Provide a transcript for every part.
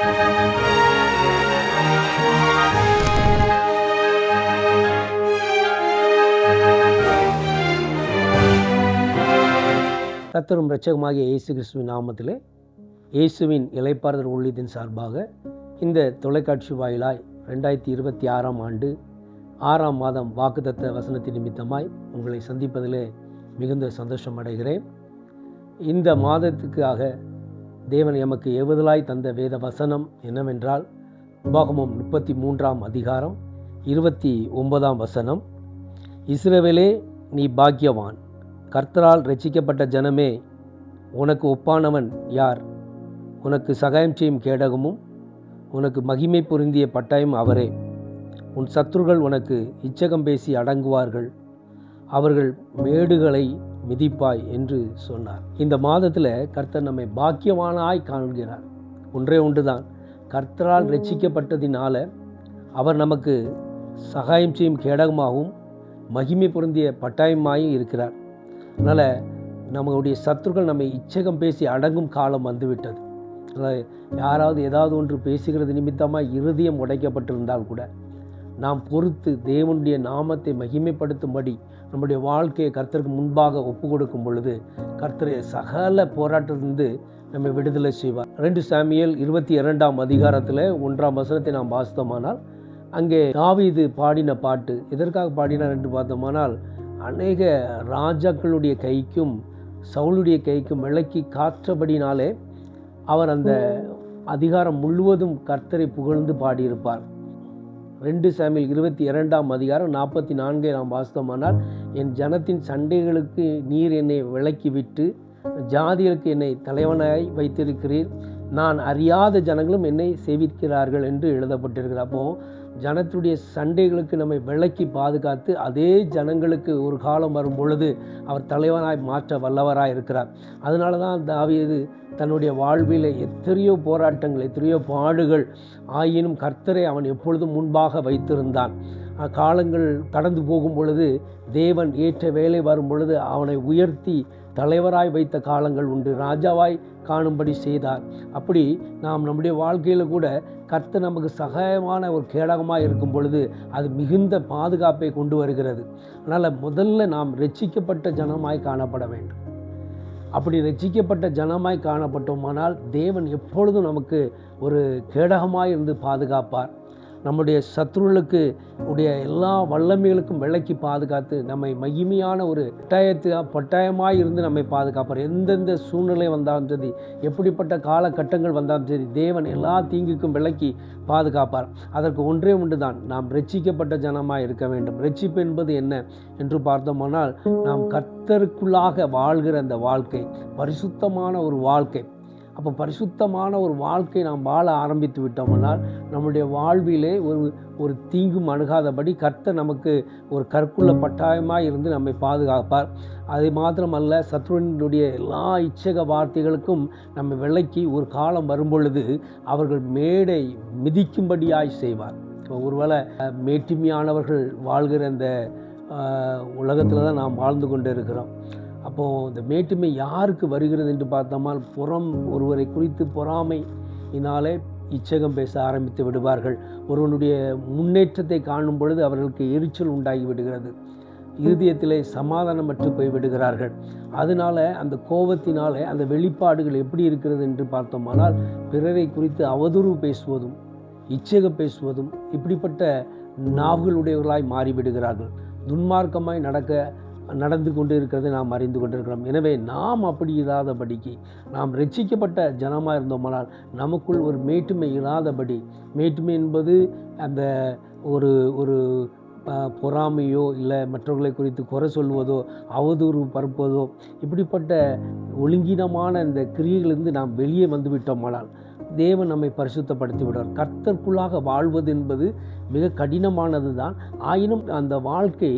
கர்த்தரும் இரட்சகருமாகிய இயேசு கிறிஸ்துவின் நாமத்திலே இயேசுவின் இளைப்பாறுதல் ஊழியத்தின் சார்பாக இந்த தொலைக்காட்சி வாயிலாய் 2026 ஆண்டு 6ஆம் மாதம் வாக்குத்தத்த வசனத்தின் நிமித்தமாய் உங்களை சந்திப்பதிலே மிகுந்த சந்தோஷம் அடைகிறேன். இந்த மாதத்துக்காக தேவன் எமக்கு ஏவுதலாய் தந்த வேத வசனம் என்னவென்றால் உபாகமம் 33ஆம் அதிகாரம் 29ஆம் வசனம். இஸ்ரவேலே, நீ பாக்கியவான், கர்த்தரால் இரட்சிக்கப்பட்ட ஜனமே, உனக்கு ஒப்பானவன் யார்? உனக்கு சகாயம் செய்யும் கேடகமும் உனக்கு மகிமை பொருந்திய பட்டாயும் அவரே. உன் சத்துருக்கள் உனக்கு இச்சகம் பேசி அடங்குவார்கள், அவர்கள் மேடுகளை மிதிப்பாய் என்று சொன்னார். இந்த மாதத்தில் கர்த்தர் நம்மை பாக்கியவானாய் காண்கிறார். ஒன்றே ஒன்றுதான், கர்த்தரால் இரட்சிக்கப்பட்டதினால அவர் நமக்கு சகாயம் செய்யும் கேடகமாகவும் மகிமை பொருந்திய பட்டாயமாயும் இருக்கிறார். அதனால் நம்மளுடைய சத்துருக்கள் நம்மை இச்சகம் பேசி அடங்கும் காலம் வந்துவிட்டது. அதனால் யாராவது ஏதாவது ஒன்று பேசுகிறது நிமித்தமாக இருதயம் உடைக்கப்பட்டிருந்தால் கூட நாம் பொறுத்து தேவனுடைய நாமத்தை மகிமைப்படுத்தும்படி நம்முடைய வாழ்க்கையை கர்த்தருக்கு முன்பாக ஒப்பு கொடுக்கும் பொழுது கர்த்தரை சகல போராட்டத்திலிருந்து நம்மை விடுதலை செய்வார். 2 சாமுவேல் 22ஆம் அதிகாரத்தில் 1ஆம் வசனத்தை நாம் வாசித்தோமானால் அங்கே தாவீது பாடின பாட்டு எதற்காக பாடினார் என்று பார்த்தோமானால், அநேக ராஜாக்களுடைய கைக்கும் சவுளுடைய கைக்கும் விலக்கி காற்றபடினாலே அவர் அந்த அதிகாரம் முழுவதும் கர்த்தரை புகழ்ந்து பாடியிருப்பார். 2 சாமுவேல் 22ஆம் அதிகாரம் 44 நாம் வாசித்தோமானால், என் ஜனத்தின் சண்டைகளுக்கு நீர் என்னை விலக்கி விட்டு ஜாதிகளுக்கு என்னை தலைவனாய் வைத்திருக்கிறீர், நான் அறியாத ஜனங்களும் என்னை சேவிக்கிறார்கள் என்று எழுதப்பட்டிருக்கிறார். அப்போது ஜனத்துடைய சண்டைகளுக்கு நம்மை விலக்கி பாதுகாத்து அதே ஜனங்களுக்கு ஒரு காலம் வரும் பொழுது அவர் தலைவனாய் மாற்ற வல்லவராய் இருக்கிறார். அதனால தான் தாவீது தன்னுடைய வாழ்வில் எத்தனையோ போராட்டங்கள், எத்தனையோ பாடுகள் ஆயினும் கர்த்தரை அவன் எப்பொழுதும் முன்பாக வைத்திருந்தான். காலங்கள் கடந்து போகும் பொழுது தேவன் ஏற்ற வேலை வரும் பொழுது அவனை உயர்த்தி தலைவராய் வைத்த காலங்கள் உண்டு, ராஜாவாய் காணும்படி செய்தார். அப்படி நாம் நம்முடைய வாழ்க்கையில் கூட கர்த்தர் நமக்கு சகாயமான ஒரு கேடகமாக இருக்கும் பொழுது அது மிகுந்த பாதுகாப்பை கொண்டு வருகிறது. அதனால் முதல்ல நாம் இரட்சிக்கப்பட்ட ஜனமாய் காணப்பட வேண்டும். அப்படி இரட்சிக்கப்பட்ட ஜனமாய் காணப்பட்டோமானால் தேவன் எப்பொழுதும் நமக்கு ஒரு கேடகமாய் இருந்து பாதுகாப்பார். நம்முடைய சத்துருளுக்கு உடைய எல்லா வல்லமைகளுக்கும் விலக்கி பாதுகாத்து நம்மை மகிமையான ஒரு பட்டாயமாய் இருந்து நம்மை பாதுகாப்பார். எந்தெந்த சூழ்நிலை வந்தாலும் சரி, எப்படிப்பட்ட காலகட்டங்கள் வந்தாலும் சரி, தேவன் எல்லா தீங்குக்கும் விலக்கி பாதுகாப்பார். அதற்கு ஒன்றே ஒன்று தான், நாம் இரட்சிக்கப்பட்ட ஜனமாக இருக்க வேண்டும். இரட்சிப்பு என்பது என்ன என்று பார்த்தோமானால், நாம் கர்த்தருக்குள்ளாக வாழ்கிற அந்த வாழ்க்கை பரிசுத்தமான ஒரு வாழ்க்கை. அப்போ பரிசுத்தமான ஒரு வாழ்க்கை நாம் வாழ ஆரம்பித்து விட்டோம்னால் நம்முடைய வாழ்விலே ஒரு தீங்கும் அணுகாதபடி கர்த்தர் நமக்கு ஒரு கற்குள்ள பட்டாயமாக இருந்து நம்மை பாதுகாப்பார். அது மாத்திரமல்ல, சத்ருவினுடைய எல்லா இச்சக வார்த்தைகளுக்கும் நம்ம விலக்கி ஒரு காலம் வரும்பொழுது அவர்கள் மேடை மிதிக்கும்படியாய் செய்வார். ஒருவேளை மேட்டிமையானவர்கள் வாழ்கிற இந்த உலகத்தில் தான் நாம் வாழ்ந்து கொண்டு இருக்கிறோம். அப்போது இந்த மேட்டுமை யாருக்கு வருகிறது என்று பார்த்தோம்னால், ஒருவரை குறித்து பொறாமையினாலே இச்சகம் பேச ஆரம்பித்து விடுவார்கள். ஒருவனுடைய முன்னேற்றத்தை காணும் பொழுது அவர்களுக்கு எரிச்சல் உண்டாகி விடுகிறது, இருதயத்திலே சமாதானமற்று போய் விடுகிறார்கள். அதனால் அந்த கோபத்தினாலே அந்த வெளிப்பாடுகள் எப்படி இருக்கிறது என்று பார்த்தோமானால், பிறரை குறித்து அவதூறு பேசுவதும் இச்சகம் இப்படிப்பட்ட நாவுகளுடையவர்களாய் மாறிவிடுகிறார்கள். துன்மார்க்கமாய் நடந்து கொண்டு இருக்கிறதை நாம் அறிந்து கொண்டிருக்கிறோம். எனவே நாம் அப்படி இராதபடிக்கு, நாம் இரட்சிக்கப்பட்ட ஜனமாக இருந்தோமானால் நமக்குள் ஒரு மேட்டுமை இராதபடி, மேட்டுமை என்பது அந்த ஒரு பொறாமையோ இல்லை மற்றவர்களை குறித்து குறை சொல்வதோ அவதூறு பரப்புவதோ இப்படிப்பட்ட ஒழுங்கீனமான இந்த கிரியைகளிலிருந்து நாம் வெளியே வந்து விட்டோமானால் தேவன் நம்மை பரிசுத்தப்படுத்தி விடுவார். கர்த்தருக்குள்ளாக வாழ்வது என்பது மிக கடினமானது தான். ஆயினும் அந்த வாழ்க்கை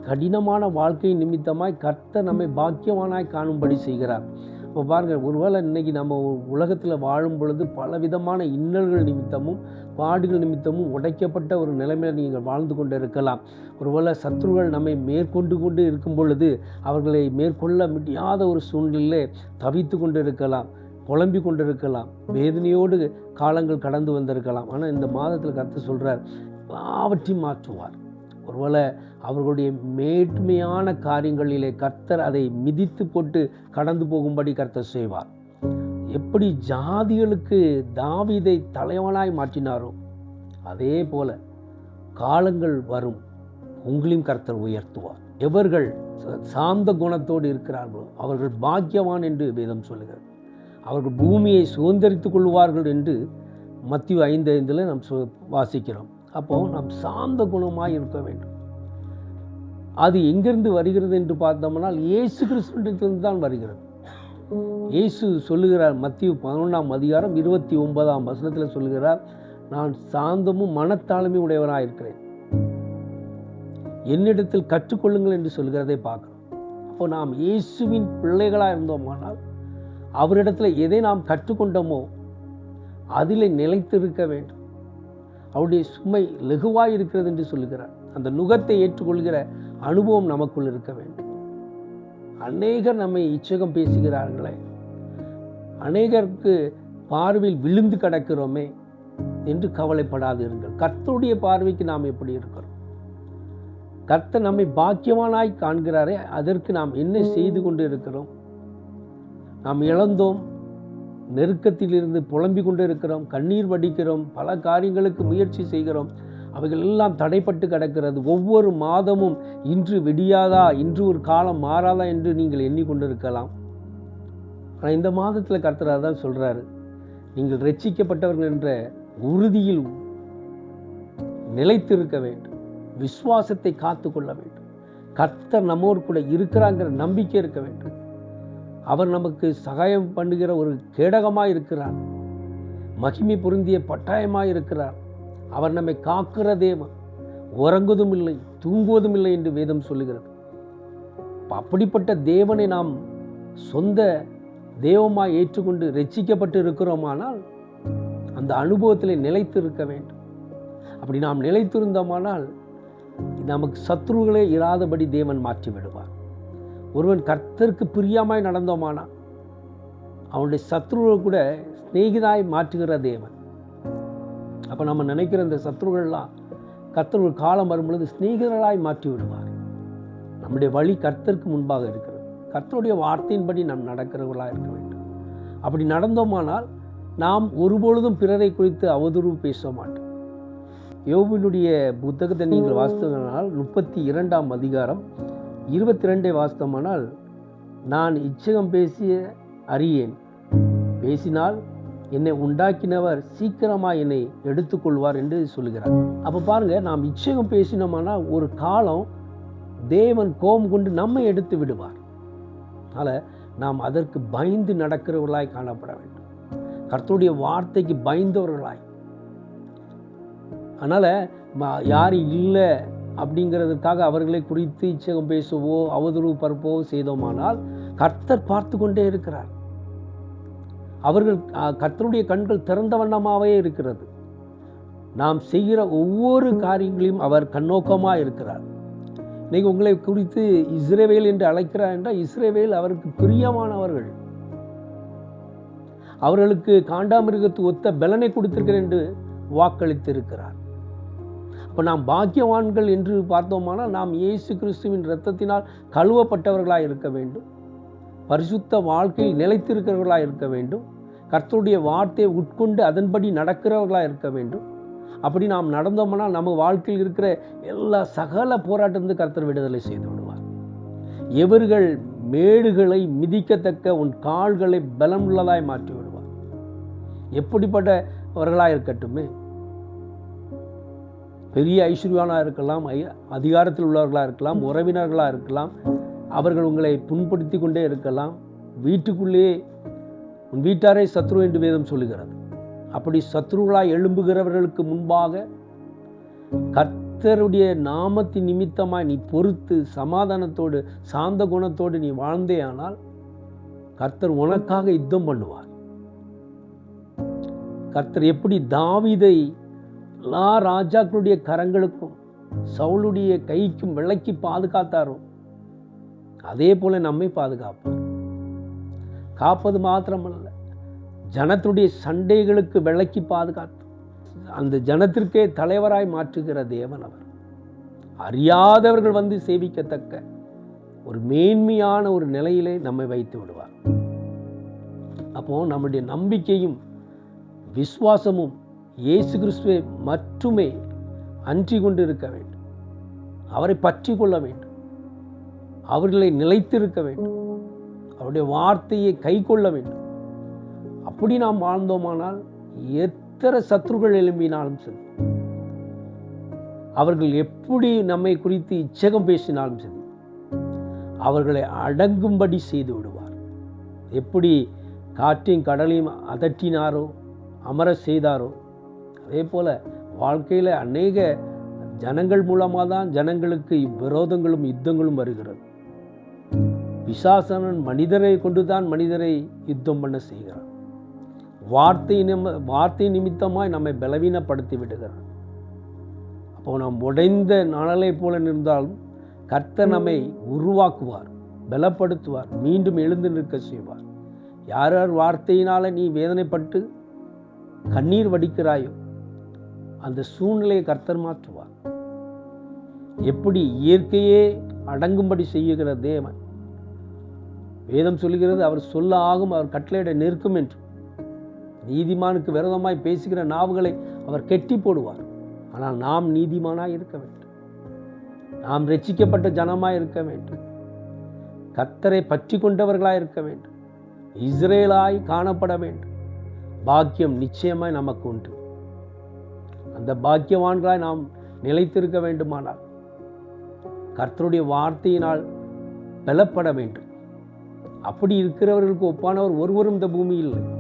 கடினமான வாழ்க்கை நிமித்தமாய் கர்த்தர் நம்மை பாக்கியவானாய் காணும்படி செய்கிறார். இப்போ பாருங்கள், ஒருவேளை இன்றைக்கி நம்ம உலகத்தில் வாழும் பொழுது பலவிதமான இன்னல்கள் நிமித்தமும் பாடுகள் நிமித்தமும் உடைக்கப்பட்ட ஒரு நிலைமையில் நீங்கள் வாழ்ந்து கொண்டு இருக்கலாம். ஒருவேளை சத்துருகள் நம்மை மேற்கொண்டு இருக்கும் பொழுது அவர்களை மேற்கொள்ள முடியாத ஒரு சூழ்நிலையிலே தவித்து கொண்டு இருக்கலாம். புலம்பிக் கொண்டிருக்கலாம், வேதனையோடு காலங்கள் கடந்து வந்திருக்கலாம். ஆனால் இந்த மாதத்தில் கர்த்தர் சொல்கிறார், எல்லாவற்றையும் மாற்றுவார். ஒருவேளை அவர்களுடைய மேன்மையான காரியங்களிலே கர்த்தர் அதை மிதித்து போட்டு கடந்து போகும்படி கர்த்தர் செய்வார். எப்படி ஜாதிகளுக்கு தாவீதை தலைவனாய் மாற்றினாரோ அதே போல காலங்கள் வரும், உங்களையும் கர்த்தர் உயர்த்துவார். எவர்கள் சாந்த குணத்தோடு இருக்கிறார்களோ அவர்கள் பாக்கியவான் என்று வேதம் சொல்லுகிறது. அவர்கள் பூமியை சுதந்திரித்துக் கொள்வார்கள் என்று மத்தேயு 5:5 நாம் வாசிக்கிறோம். அப்போது நாம் சாந்த குணமாக இருக்க வேண்டும். அது எங்கிருந்து வருகிறது என்று பார்த்தோம்னால் இயேசு கிறிஸ்துவிடத்திலிருந்து தான் வருகிறது. இயேசு சொல்லுகிறார், மத்தேயு 11:29 சொல்லுகிறார், நான் சாந்தமும் மனத்தாழ்மையும் உடையவனாக இருக்கிறேன், என்னிடத்தில் கற்றுக்கொள்ளுங்கள் என்று சொல்கிறதை பார்க்கிறோம். அப்போ நாம் இயேசுவின் பிள்ளைகளாக இருந்தோமானால் அவரிடத்தில் எதை நாம் கற்றுக்கொண்டோமோ அதில் நிலைத்திருக்க வேண்டும். அவருடைய சுமை லகுவாய் இருக்கிறது என்று சொல்லுகிறார். அந்த நுகத்தை ஏற்றுக்கொள்கிற அனுபவம் நமக்குள் இருக்க வேண்டும். அநேகர் நம்மை இச்சகம் பேசுகிறார்களே, அநேகருக்கு பார்வையில் விழுந்து கிடக்கிறோமே என்று கவலைப்படாது இருங்கள். கர்த்தருடைய பார்வைக்கு நாம் எப்படி இருக்கிறோம்? கர்த்தர் நம்மை பாக்கியவானாய் காண்கிறாரே, அதற்கு நாம் என்ன செய்து கொண்டு இருக்கிறோம்? நாம் இழந்தோம், நெருக்கத்திலிருந்து புலம்பிக் கொண்டு இருக்கிறோம், கண்ணீர் வடிக்கிறோம், பல காரியங்களுக்கு முயற்சி செய்கிறோம், அவைகள் எல்லாம் தடைப்பட்டு கிடக்கிறது. ஒவ்வொரு மாதமும் இன்று விடியாதா, இன்று ஒரு காலம் மாறாதா என்று நீங்கள் எண்ணிக்கொண்டிருக்கலாம். ஆனால் இந்த மாதத்தில் கர்த்தர் தான் சொல்கிறாரு, நீங்கள் ரட்சிக்கப்பட்டவர்கள் என்ற உறுதியில் நிலைத்திருக்க வேண்டும், விசுவாசத்தை காத்து கொள்ள வேண்டும். கர்த்தர் நம்மோடு கூட இருக்கிறாங்கிற நம்பிக்கை இருக்க வேண்டும். அவர் நமக்கு சகாயம் பண்ணுகிற ஒரு கேடகமாக இருக்கிறார், மகிமை பொருந்திய பட்டாயமாக இருக்கிறார். அவர் நம்மை காக்கிற தேவன், உறங்குவதும் இல்லை தூங்குவதும் இல்லை என்று வேதம் சொல்லுகிறது. அப்படிப்பட்ட தேவனை நாம் சொந்த தெய்வமாய் ஏற்றுக்கொண்டு ரட்சிக்கப்பட்டு இருக்கிறோமானால் அந்த அனுபவத்தில் நிலைத்து இருக்க வேண்டும். அப்படி நாம் நிலைத்திருந்தோமானால் நமக்கு சத்ருகளே இராதபடி தேவன் மாற்றி விடுவார். ஒருவன் கர்த்தருக்கு பிரியமாய் நடந்தோமானால் அவனுடைய சத்ருவை கூட சிநேகிதாய் மாற்றுகிற தேவன். அப்போ நம்ம நினைக்கிற இந்த சத்ருகள்லாம் கர்த்தர் ஒரு காலம் வரும்பொழுது சிநேகிதர்களாய் மாற்றி விடுவார். நம்முடைய வழி கர்த்தருக்கு முன்பாக இருக்கிறது. கர்த்தருடைய வார்த்தையின்படி நாம் நடக்கிறவர்களாக இருக்க வேண்டும். அப்படி நடந்தோமானால் நாம் ஒருபொழுதும் பிறரை குறித்து அவதூறு பேச மாட்டோம். யோபினுடைய புத்தகத்தை நீங்கள் வாசித்தோமானால் 32ஆம் அதிகாரம் 22 வாசித்தோமானால், நான் இச்சகம் பேசிய அறியேன், பேசினால் என்னை உண்டாக்கினவர் சீக்கிரமாக என்னை எடுத்துக்கொள்வார் என்று சொல்லுகிறார். அப்போ பாருங்கள், நாம் இச்சகம் பேசினோமானால் ஒரு காலம் தேவன் கோபம் கொண்டு நம்மை எடுத்து விடுவார். அதனால் நாம் அதற்கு பயந்து நடக்கிறவர்களாய் காணப்பட வேண்டும், கர்த்தருடைய வார்த்தைக்கு பயந்தவர்களாய். அதனால் யாரும் இல்லை அப்படிங்கிறதுக்காக அவர்களை குறித்து இச்சகம் பேசவோ அவதூறு பரப்பவோ செய்தோமானால் கர்த்தர் பார்த்து கொண்டே இருக்கிறார். அவர்கள் கர்த்தருடைய கண்கள் திறந்த வண்ணமாகவே இருக்கிறது. நாம் செய்கிற ஒவ்வொரு காரியங்களையும் அவர் கண்ணோக்கமாக இருக்கிறார். இன்றைக்கி உங்களை குறித்து இஸ்ரவேல் என்று அழைக்கிறார் என்றால் இஸ்ரவேல் அவருக்கு பிரியமானவர்கள். அவர்களுக்கு காண்டாமிருகத்து ஒத்த பலனை கொடுத்திருக்கிறேன் என்று வாக்களித்து இருக்கிறார். அப்போ நாம் பாக்கியவான்கள் என்று பார்த்தோமானால் நாம் இயேசு கிறிஸ்துவின் இரத்தத்தினால் கழுவப்பட்டவர்களாக இருக்க வேண்டும், பரிசுத்த வாழ்க்கையில் நிலைத்திருக்கிறவர்களாக இருக்க வேண்டும், கர்த்தருடைய வார்த்தையை உட்கொண்டு அதன்படி நடக்கிறவர்களாக இருக்க வேண்டும். அப்படி நாம் நடந்தோம்னால் நம்ம வாழ்க்கையில் இருக்கிற எல்லா சகல போராட்டத்திலிருந்து கர்த்தர் விடுதலை செய்து விடுவார். எவர்கள் மேடுகளை மிதிக்கத்தக்க உன் கால்களை பலமுள்ளதாய் மாற்றி விடுவார். எப்படிப்பட்டவர்களாக இருக்கட்டுமே, பெரிய ஐஸ்வர்யவானாக இருக்கலாம், அதிகாரத்தில் உள்ளவர்களாக இருக்கலாம், உறவினர்களாக இருக்கலாம், அவர்கள் உங்களை புண்படுத்தி கொண்டே இருக்கலாம். வீட்டுக்குள்ளே உன் வீட்டாரை சத்ரு என்று வேதம் சொல்லுகிறது. அப்படி சத்ருகளாய் எழும்புகிறவர்களுக்கு முன்பாக கர்த்தருடைய நாமத்தின் நிமித்தமாய் நீ பொறுத்து சமாதானத்தோடு சாந்த குணத்தோடு நீ வாழ்ந்தே ஆனால் கர்த்தர் உனக்காக யுத்தம் பண்ணுவார். கர்த்தர் எப்படி தாவீதை எல்லா ராஜாக்களுடைய கரங்களுக்கும் சவுளுடைய கைக்கும் விலக்கி பாதுகாத்தாரோ அதே போல நம்மை பாதுகாப்பார். காப்பது மாத்திரமல்ல, ஜனத்துடைய சண்டைகளுக்கு விலக்கி பாதுகாத்து அந்த ஜனத்திற்கே தலைவராய் மாற்றுகிற தேவன் அவர். அறியாதவர்கள் வந்து சேவிக்கத்தக்க ஒரு மேன்மையான ஒரு நிலையிலே நம்மை வைத்து விடுவார். அப்போ நம்முடைய நம்பிக்கையும் விசுவாசமும் இயேசு கிறிஸ்துவை மட்டுமே அன்றி கொண்டு இருக்க வேண்டும். அவரை பற்றி கொள்ள வேண்டும். அவர்களை நிலைத்திருக்க வேண்டும். அவருடைய வார்த்தையை கை கொள்ள வேண்டும். அப்படி நாம் வாழ்ந்தோமானால் எத்தனை சத்துருக்கள் எழும்பினாலும் சரி, அவர்கள் எப்படி நம்மை குறித்து இச்சகம் பேசினாலும் சரி, அவர்களை அடங்கும்படி செய்து விடுவார். எப்படி காற்றையும் கடலையும் அதட்டினாரோ, அமர செய்தாரோ, அதே போல் வாழ்க்கையில் அநேக ஜனங்கள் மூலமாக தான் ஜனங்களுக்கு விரோதங்களும் யுத்தங்களும் வருகிறது. பிசாசனன் மனிதரை கொண்டு தான் மனிதரை யுத்தம் பண்ண செய்கிறான். வார்த்தை நிமித்தமாய் நம்மை பலவீனப்படுத்தி விடுகிறான். அப்போ நாம் உடைந்த நாளலை போல நின்றாலும் கர்த்தர் நம்மை உருவாக்குவார், பலப்படுத்துவார், மீண்டும் எழுந்து நிற்க செய்வார். யார் யார் வார்த்தையினால் நீ வேதனைப்பட்டு கண்ணீர் வடிக்கிறாயோ அந்த சூழ்நிலையை கர்த்தர் மாற்றுவார். எப்படி இயற்கையே அடங்கும்படி செய்யுகிற தேவன், வேதம் சொல்லுகிறது அவர் சொல்ல ஆகும், அவர் கட்டளையிட நிற்கும் என்று. நீதிமானுக்கு விரோதமாய் பேசுகிற நாவுகளை அவர் கெட்டி போடுவார். ஆனால் நாம் நீதிமானாய் இருக்க வேண்டும். நாம் ரட்சிக்கப்பட்ட ஜனமாய் இருக்க வேண்டும். கர்த்தரை பற்றி கொண்டவர்களாய் இருக்க வேண்டும். இஸ்ரேலாய் காணப்பட வேண்டும். பாக்கியம் நிச்சயமாய் நமக்கு உண்டு. அந்த பாக்கியவான்களாய் நாம் நிலைத்திருக்க வேண்டுமானால் கர்த்தருடைய வார்த்தையினால் பலப்பட வேண்டும். அப்படி இருக்கிறவர்களுக்கு ஒப்பானவர் ஒருவரும் இந்த பூமியில் இல்லை.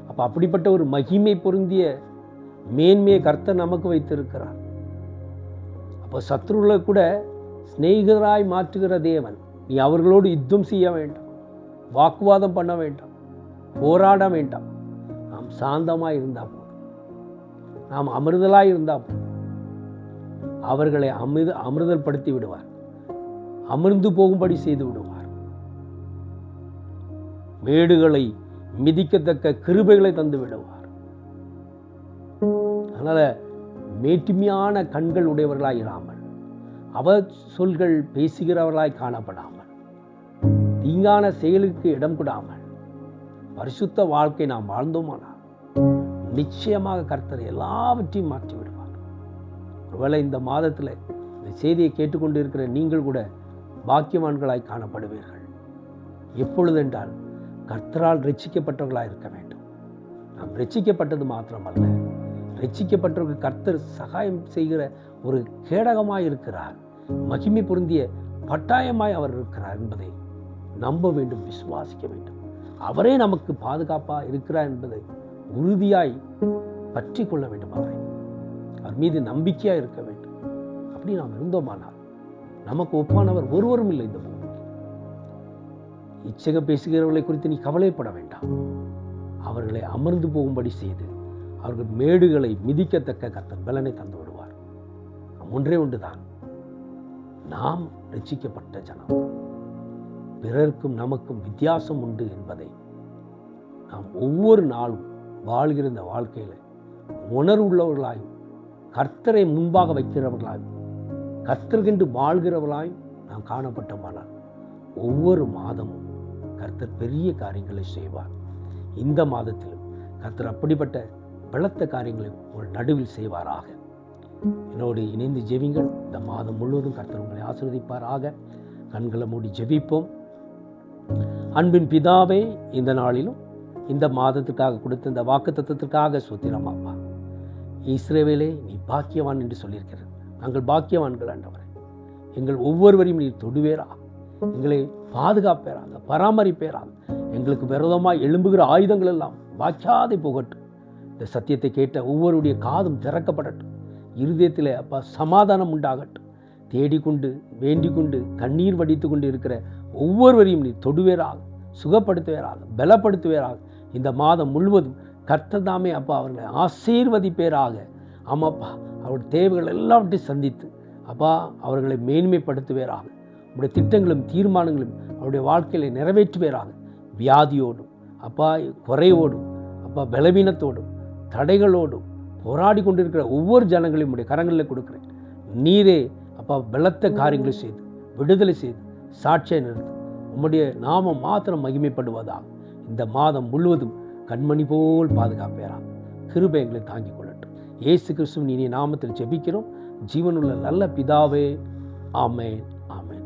அப்போ அப்படிப்பட்ட ஒரு மகிமை பொருந்திய மேன்மையை கர்த்தர் நமக்கு வைத்திருக்கிறார். அப்போ சத்ருகளை கூட சிநேகிதராய் மாற்றுகிற தேவன். நீ அவர்களோடு யுத்தம் செய்ய வேண்டாம், வாக்குவாதம் பண்ண வேண்டாம், போராட வேண்டாம். நாம் சாந்தமாய் இருந்தால் போதும், நாம் அமிர்தலாய் இருந்தால் போதும். அவர்களை அமிர்தல் படுத்தி விடுவார், அமிர்ந்து போகும்படி செய்து விடுவார். மேடுகளை மிதிக்கத்தக்க கிருபைகளை தந்து விடுவார். அதனால மேட்டுமையான கண்கள் உடையவர்களாய் இராமல், அவர் சொல்கள் பேசுகிறவர்களாய் காணப்படாமல், தீங்கான செயலுக்கு இடம் கொடாமல் பரிசுத்த வாழ்க்கை நாம் வாழ்ந்தோமானால் நிச்சயமாக கர்த்தர் எல்லாவற்றையும் மாற்றி விடுவார். ஒருவேளை இந்த மாதத்தில் இந்த செய்தியை கேட்டுக்கொண்டு இருக்கிற நீங்கள் கூட பாக்கியவான்களாய் காணப்படுவீர்கள். எப்பொழுதென்றால் கர்த்தரால் ரட்சிக்கப்பட்டவர்களாக இருக்க வேண்டும். நாம் ரட்சிக்கப்பட்டது மாத்திரமல்ல, ரட்சிக்கப்பட்டவர்கள் கர்த்தர் சகாயம் செய்கிற ஒரு கேடகமாய் இருக்கிறார், மகிமை பொருந்திய பட்டாயமாய் அவர் இருக்கிறார் என்பதை நம்ப வேண்டும், விசுவாசிக்க வேண்டும். அவரே நமக்கு பாதுகாப்பாக இருக்கிறார் என்பதை உறுதியாய் பற்றி கொள்ள வேண்டும். அவர் மீது நம்பிக்கையாக இருக்க வேண்டும். அப்படி நாம் இருந்தோமானால் நமக்கு ஒப்பானவர் ஒருவரும் இல்லை இந்த பூமியில். இச்சக பேசுகிறவர்களை குறித்து நீ கவலைப்பட வேண்டாம். அவர்களை அமர்ந்து போகும்படி செய்து அவர்கள் மேடுகளை மிதிக்கத்தக்க கர்த்தர் பலனை தந்து விடுவார். ஒன்றே ஒன்றுதான், நாம் ரட்சிக்கப்பட்ட ஜனம். பிறருக்கும் நமக்கும் வித்தியாசம் உண்டு என்பதை நாம் ஒவ்வொரு நாளும் வாழ்கிற இந்த வாழ்க்கையில் உணர்வுள்ளவர்களாயும் கர்த்தரை முன்பாக வைக்கிறவர்களாயும் கர்த்தர்கென்று வாழ்கிறவர்களாயும் நாம் காணப்பட்டோமானால் ஒவ்வொரு மாதமும் கர்த்தர் பெரிய காரியங்களை செய்வார். இந்த மாதத்திலும் கர்த்தர் அப்படிப்பட்ட பலத்த காரியங்களை உங்கள் நடுவில் செய்வாராக. என்னோடு இணைந்து ஜெபிங்கள். இந்த மாதம் முழுவதும் கர்த்தர் உங்களை ஆசீர்வதிப்பாராக. கண்களை மூடி ஜெபிப்போம். அன்பின் பிதாவே, இந்த நாளிலும் இந்த மாதத்துக்காக கொடுத்த இந்த வாக்குத்தத்தத்திற்காக ஸ்தோத்திரம் அப்பா. இஸ்ரவேலே, நீ பாக்கியவான் என்று சொல்லியிருக்கிறது. நாங்கள் பாக்கியவான்கள் ஆண்டவரே. எங்கள் ஒவ்வொருவரையும் நீர் தொடுவேராக, எங்களை பாதுகாப்பேராக, பராமரிப்பேராக. எங்களுக்கு விரோதமாக எழும்புகிற ஆயுதங்கள் எல்லாம் வாய்க்காதே போகட்டும். இந்த சத்தியத்தை கேட்ட ஒவ்வொருடைய காதும் திறக்கப்படட்டும். இருதயத்தில் அப்பா சமாதானம் உண்டாகட்டும். தேடிக்கொண்டு வேண்டிக்கொண்டு கண்ணீர் வடித்து கொண்டு இருக்கிற ஒவ்வொருவரையும் நீ தொடுவேராக, சுகப்படுத்துவேராக, பலப்படுத்துவேராக. இந்த மாதம் முழுவதும் கர்த்தர் தாமே அப்பா அவர்களை ஆசீர்வதிப்பேராக. ஆமாப்பா, அவருடைய தேவைகள் எல்லாவற்றையும் சந்தித்து அப்பா அவர்களை மேன்மைப்படுத்துவேராக. அவருடைய திட்டங்களும் தீர்மானங்களும் அவருடைய வாழ்க்கையில நிறைவேற்றுவேராக. வியாதியோடும் அப்பா குறைவோடும், அப்பா பலவீனத்தோடும், தடைகளோடும் போராடி கொண்டிருக்கிற ஒவ்வொரு ஜனங்களையும் உடைய கரங்களில் கொடுக்குறேன். நீரே அப்பா பலத்த காரியங்களை செய்து விடுதலை செய்து சாட்சியை நிறுத்தும். உம்முடைய நாமம் மாத்திரம் மகிமைப்படுவதாக இந்த மாதம் முழுவதும் கண்மணி போல் பாதுகாப்பேரா. கிருபை எங்களை தாங்கிக் கொள்ளட்டும். இயேசு கிறிஸ்துவின் இனிய நாமத்தில் ஜெபிக்கிறோம் ஜீவனுள்ள நல்ல பிதாவே. ஆமென், ஆமென்.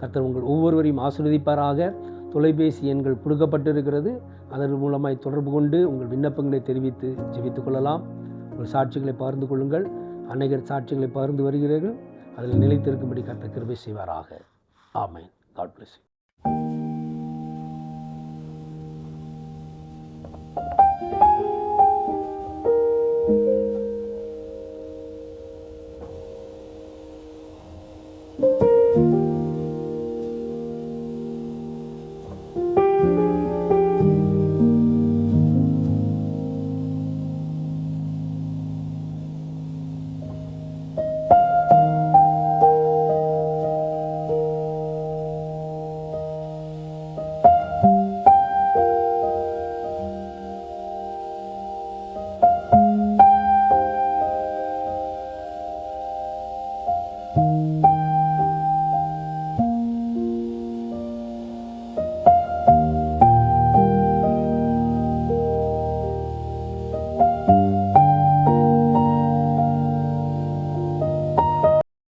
கர்த்தர் உங்கள் ஒவ்வொருவரையும் ஆசீர்வதிப்பாராக. தொலைபேசி எண்கள் கொடுக்கப்பட்டிருக்கிறது. அதன் மூலமாய் தொடர்பு கொண்டு உங்கள் விண்ணப்பங்களை தெரிவித்து ஜெபித்துக் கொள்ளலாம். உங்கள் சாட்சிகளை பகிர்ந்து கொள்ளுங்கள். அநேகர் சாட்சிகளை பகிர்ந்து வருகிறீர்கள். அதில் நிலைத்திருக்கும்படி கர்த்தர் கிருபை செய்வாராக. ஆமென். God bless you.